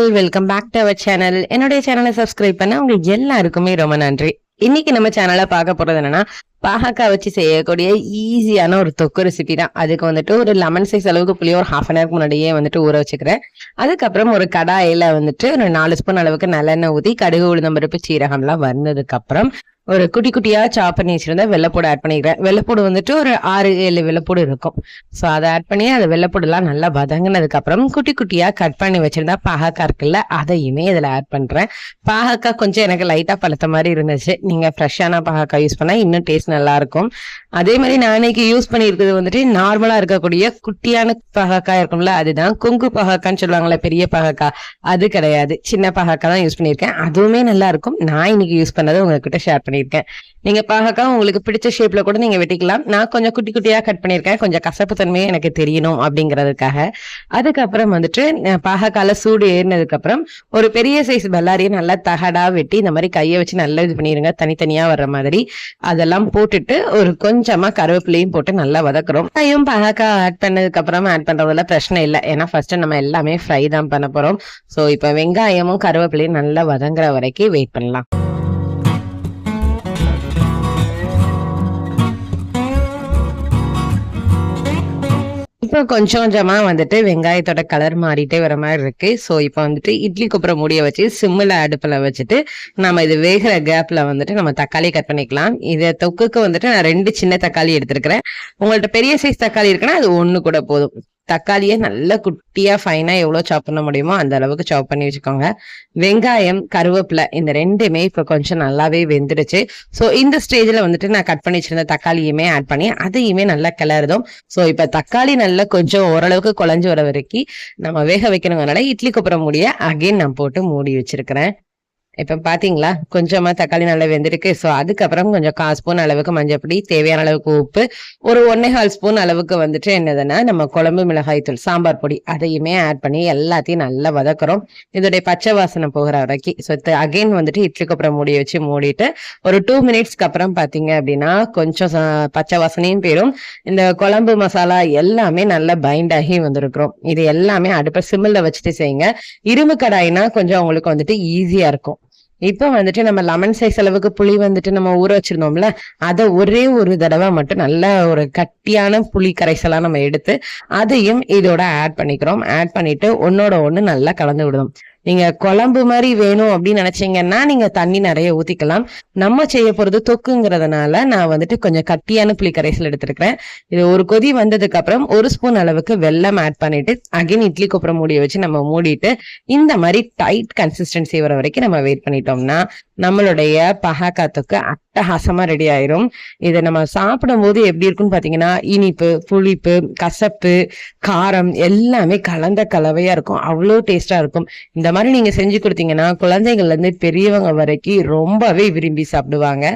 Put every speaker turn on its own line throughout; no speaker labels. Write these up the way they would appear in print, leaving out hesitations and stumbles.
All welcome back to our channel. என்னுடைய சேனலை subscribe பண்ண உங்களுக்கு எல்லாருக்குமே ரொம்ப நன்றி. இன்னைக்கு நம்ம சேனலை பார்க்க போறது என்னன்னா, பாகக்காய் வச்சு செய்யக்கூடிய ஈஸியான ஒரு தொக்கு ரெசிபி தான். அதுக்கு வந்துட்டு ஒரு லெமன் சைஸ் அளவுக்கு புளிய ஒரு ஹாஃப் அன் ஹவருக்கு முன்னாடியே வந்துட்டு ஊற வச்சுக்கிறேன். அதுக்கப்புறம் ஒரு கடாயில வந்துட்டு ஒரு 4 ஸ்பூன் அளவுக்கு நல்லெண்ணெய் ஊற்றி கடுகு உளுந்தம்பருப்பு சீரகம்லாம் வந்ததுக்கு அப்புறம் ஒரு குட்டி குட்டியா சாப் பண்ணி வச்சிருந்தா வெள்ளைப்பூடு ஆட் பண்ணிக்கிறேன். வெள்ளைப்பூடு வந்துட்டு ஒரு 6-7 வெள்ளைப்பூடு இருக்கும். ஸோ அதை ஆட் பண்ணி அந்த வெள்ளைப்பூடுலாம் நல்லா வதங்கினதுக்கு அப்புறம் குட்டி குட்டியா கட் பண்ணி வச்சிருந்தா பாகக்காய் இருக்குல்ல, அதையுமே இதில் ஆட் பண்றேன். பாகக்காய் கொஞ்சம் எனக்கு லைட்டா பழுத்த மாதிரி இருந்துச்சு. நீங்க ஃப்ரெஷ்ஷான பாகக்காய் யூஸ் பண்ணா இன்னும் டேஸ்ட் நல்லா இருக்கும். அதே மாதிரி நான் இன்னைக்கு யூஸ் பண்ணியிருக்கிறது வந்துட்டு நார்மலா இருக்கக்கூடிய குட்டியான பாகக்காய் இருக்கும்ல, அதுதான் குங்கு பாகக்கான்னு சொல்லுவாங்களே, பெரிய பாகக்காய் அது கிடையாது, சின்ன பாகக்காய் தான் யூஸ் பண்ணியிருக்கேன். அதுவுமே நல்லா இருக்கும். நான் இன்னைக்கு யூஸ் பண்ணதை உங்ககிட்ட ஷேர் பண்ணியிருக்கேன். நீங்க பாகக்காய் உங்களுக்கு பிடிச்ச ஷேப்ல கூட நீங்க வெட்டிக்கலாம். நான் கொஞ்சம் குட்டி குட்டியா கட் பண்ணியிருக்கேன், கொஞ்சம் கசப்பு தன்மையே எனக்கு தெரியணும் அப்படிங்கிறதுக்காக. அதுக்கப்புறம் வந்துட்டு பாகக்கால சூடு ஏறினதுக்கு அப்புறம் ஒரு பெரிய சைஸ் பல்லாரியை நல்லா தகடா வெட்டி இந்த மாதிரி கையை வச்சு நல்லா இது பண்ணிருங்க, தனித்தனியா வர்ற மாதிரி. அதெல்லாம் போட்டுட்டு ஒரு கொஞ்சமா கருவேப்பிலையும் போட்டு நல்லா வதக்குறோம். பாகக்காய் ஆட் பண்ணதுக்கு அப்புறம் ஆட் பண்றதுல பிரச்சனை இல்லை, ஏன்னா ஃபர்ஸ்ட் நம்ம எல்லாமே ஃப்ரை தான் பண்ண போறோம். ஸோ இப்போ வெங்காயமும் கருவேப்பிலையும் நல்லா வதங்குற வரைக்கும் வெயிட் பண்ணலாம். இப்போ கொஞ்சம் கொஞ்சமா வந்துட்டு வெங்காயத்தோட கலர் மாறிட்டே வர மாதிரி இருக்கு. ஸோ இப்போ வந்துட்டு இட்லி கொப்பரை மூடிய வச்சு சிம்மில் அடுப்பில் வச்சுட்டு நம்ம இது வேகிற கேப்ல வந்துட்டு நம்ம தக்காளி கட் பண்ணிக்கலாம். இதை தொக்குக்கு வந்துட்டு நான் 2 சின்ன தக்காளி எடுத்துருக்கிறேன். உங்கள்ட்ட பெரிய சைஸ் தக்காளி இருக்குன்னா அது 1 கூட போதும். தக்காளியை நல்ல குட்டியா ஃபைனா எவ்வளோ சாப் பண்ண முடியுமோ அந்த அளவுக்கு சாப் பண்ணி வச்சுக்கோங்க. வெங்காயம் கருவேப்பிலை இந்த 2மே இப்போ கொஞ்சம் நல்லாவே வெந்துடுச்சு. ஸோ இந்த ஸ்டேஜில் வந்துட்டு நான் கட் பண்ணி வச்சிருந்த தக்காளியுமே ஆட் பண்ணி அதையுமே நல்லா கிளறுதும். ஸோ இப்போ தக்காளி நல்லா கொஞ்சம் ஓரளவுக்கு குழஞ்சு வர வரைக்கும் நம்ம வேக வைக்கணுங்கிறனால இட்லி கொப்பரை மூடிய அகைன் நான் போட்டு மூடி வச்சிருக்கிறேன். இப்ப பாத்தீங்களா கொஞ்சமா தக்காளி நல்லா வெந்திருக்கு. ஸோ அதுக்கப்புறம் கொஞ்சம் 1/4 ஸ்பூன் அளவுக்கு மஞ்சப்பொடி, தேவையான அளவுக்கு உப்பு, ஒரு 1.25 ஸ்பூன் அளவுக்கு வந்துட்டு என்னதுன்னா நம்ம குழம்பு மிளகாய் தூள், சாம்பார் பொடி அதையுமே ஆட் பண்ணி எல்லாத்தையும் நல்லா வதக்குறோம், இதோடைய பச்சை வாசனை போகிற வரைக்கும். ஸோ அகைன் வந்துட்டு இட்லி கொப்பரை மூடி வச்சு மூடிட்டு ஒரு 2 மினிட்ஸ்க்கு அப்புறம் பாத்தீங்க அப்படின்னா கொஞ்சம் பச்சை வாசனையும் போயிடும். இந்த குழம்பு மசாலா எல்லாமே நல்லா பைண்ட் ஆகி வந்திருக்கிறோம். இது எல்லாமே அடுப்பை சிம்மில் வச்சுட்டு செய்யுங்க. இரும்பு கடாயினா கொஞ்சம் உங்களுக்கு வந்துட்டு ஈஸியா இருக்கும். இப்ப வந்துட்டு நம்ம லெமன் சைஸ் அளவுக்கு புளி வந்துட்டு நம்ம ஊற வச்சிருந்தோம்ல, அதை ஒரே ஒரு தடவை மட்டும் நல்ல ஒரு கட்டியான புளி கரைசலா நம்ம எடுத்து அதையும் இதோட ஆட் பண்ணிக்கிறோம். ஆட் பண்ணிட்டு ஒன்னோட ஒண்ணு நல்லா கலந்து விடுவோம். நீங்க குழம்பு மாதிரி வேணும் அப்படின்னு நினைச்சீங்கன்னா நீங்க தண்ணி நிறைய ஊத்திக்கலாம். நம்ம செய்ய போறது தொக்குங்கிறதுனால நான் வந்துட்டு கொஞ்சம் கட்டியான புளி கரைசல் எடுத்திருக்கிறேன். இது ஒரு கொதி வந்ததுக்கு அப்புறம் 1 ஸ்பூன் அளவுக்கு வெல்லம் ஆட் பண்ணிட்டு அகைன் இட்லி கொப்பரை மூடிய வச்சு நம்ம மூடிட்டு இந்த மாதிரி டைட் கன்சிஸ்டன்சி வர வரைக்கும் நம்ம வெயிட் பண்ணிட்டோம்னா நம்மளுடைய பாகக்காய் தொக்கு அட்டகாசமா ரெடி ஆயிரும். இதை நம்ம சாப்பிடும் போது எப்படி இருக்குன்னு பாத்தீங்கன்னா இனிப்பு, புளிப்பு, கசப்பு, காரம் எல்லாமே கலந்த கலவையா இருக்கும். அவ்வளோ டேஸ்டா இருக்கும். இந்த மாதிரி நீங்க செஞ்சு கொடுத்தீங்கன்னா குழந்தைகள்ல இருந்து பெரியவங்க வரைக்கும் ரொம்பவே விரும்பி சாப்பிடுவாங்க.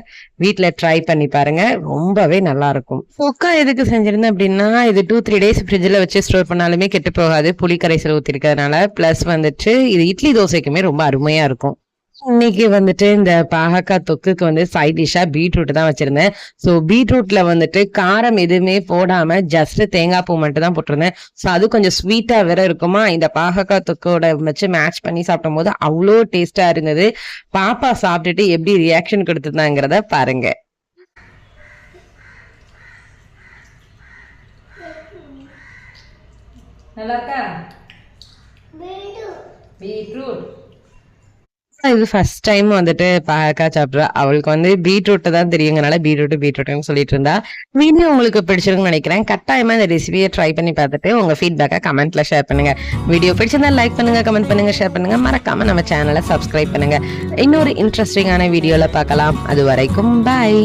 வீட்டுல ட்ரை பண்ணி பாருங்க, ரொம்பவே நல்லா இருக்கும். தொக்கா எதுக்கு செஞ்சிருந்தேன் அப்படின்னா, இது 2-3 டேஸ் ஃப்ரிட்ஜில் வச்சு ஸ்டோர் பண்ணாலுமே கெட்டு போகாது, புளி கரைசல் ஊற்றிருக்கிறதுனால. பிளஸ் வந்துட்டு இது இட்லி தோசைக்குமே ரொம்ப அருமையா இருக்கும். இன்னைக்கு வந்துட்டு இந்த பாகக்காய் தொக்குக்கு வந்து சைட் டிஷ்ஷா பீட்ரூட் தான் வச்சிருந்தேன். ஸோ பீட்ரூட்ல வந்துட்டு காரம் எதுவுமே போடாம ஜஸ்ட் தேங்காய் பூ மட்டும் தான் போட்டிருந்தேன். ஸோ அது கொஞ்சம் ஸ்வீட்டா வேற இருக்குமா, இந்த பாகக்காய் தொக்கோட வச்சு மேட்ச் பண்ணி சாப்பிடும் போது அவ்வளோ டேஸ்டா இருந்தது. பாப்பா சாப்பிட்டுட்டு எப்படி ரியாக்ஷன் கொடுத்துருந்தாங்கிறத பாருங்க.
நல்லா இருக்கா பீட்ரூட்?
இது ஃபர்ஸ்ட் டைம் வந்துட்டு பாகக்காய் சாப்பிட்றா. அவளுக்கு வந்து பீட்ரூட் தான் தெரியுங்கனால பீட்ரூட்னு சொல்லிட்டு இருந்தா. வீடியோ உங்களுக்கு பிடிச்சிருக்குன்னு நினைக்கிறேன். கட்டாயமா இந்த ரெசிபியை ட்ரை பண்ணி பார்த்துட்டு உங்க ஃபீட்பேக்கை கமெண்ட்ல ஷேர் பண்ணுங்க. வீடியோ பிடிச்சிருந்தா லைக் பண்ணுங்க, கமெண்ட் பண்ணுங்க, ஷேர் பண்ணுங்க. மறக்காம நம்ம சேனலை சப்ஸ்கிரைப் பண்ணுங்க. இன்னொரு இன்ட்ரெஸ்டிங்கான வீடியோல பார்க்கலாம். அது வரைக்கும் பாய்.